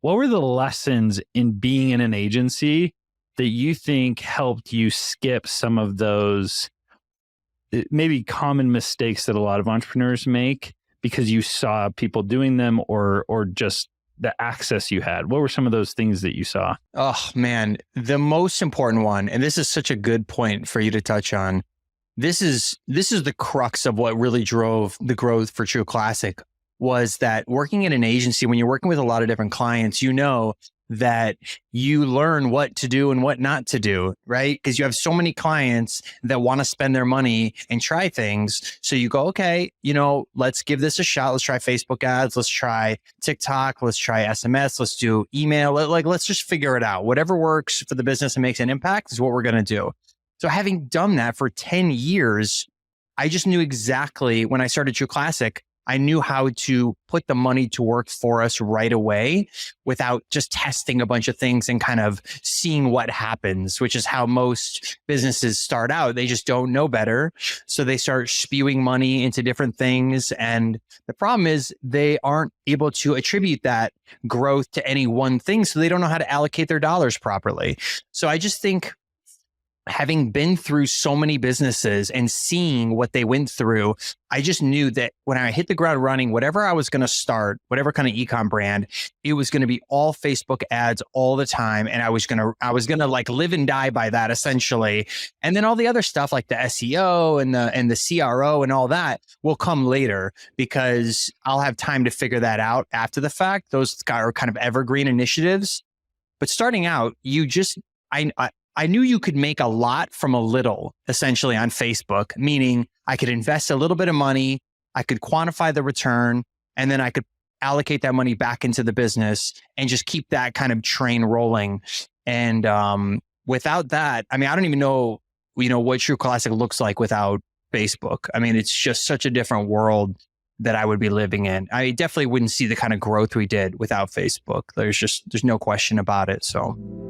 what were the lessons in being in an agency that you think helped you skip some of those maybe common mistakes that a lot of entrepreneurs make because you saw people doing them or just the access you had? What were some of those things that you saw? Oh man, the most important one, and this is such a good point for you to touch on. This is the crux of what really drove the growth for True Classic, was that working in an agency, when you're working with a lot of different clients, you know that you learn what to do and what not to do, right? Because you have so many clients that want to spend their money and try things. So you go, okay, let's give this a shot. Let's try Facebook ads. Let's try TikTok. Let's try SMS. Let's do email. Let's just figure it out. Whatever works for the business and makes an impact is what we're going to do. So having done that for 10 years, I just knew exactly when I started True Classic, I knew how to put the money to work for us right away without just testing a bunch of things and kind of seeing what happens, which is how most businesses start out. They just don't know better. So they start spewing money into different things. And the problem is they aren't able to attribute that growth to any one thing. So they don't know how to allocate their dollars properly. So I just think, having been through so many businesses and seeing what they went through, I just knew that when I hit the ground running, whatever I was going to start, whatever kind of e-com brand, it was going to be all Facebook ads all the time. And I was going to like live and die by that essentially. And then all the other stuff like the SEO and the CRO and all that will come later because I'll have time to figure that out after the fact. Those are kind of evergreen initiatives. But starting out, I knew you could make a lot from a little, essentially, on Facebook, meaning I could invest a little bit of money, I could quantify the return, and then I could allocate that money back into the business and just keep that kind of train rolling. And without that, I don't even know, what True Classic looks like without Facebook. It's just such a different world that I would be living in. I definitely wouldn't see the kind of growth we did without Facebook. There's no question about it. So.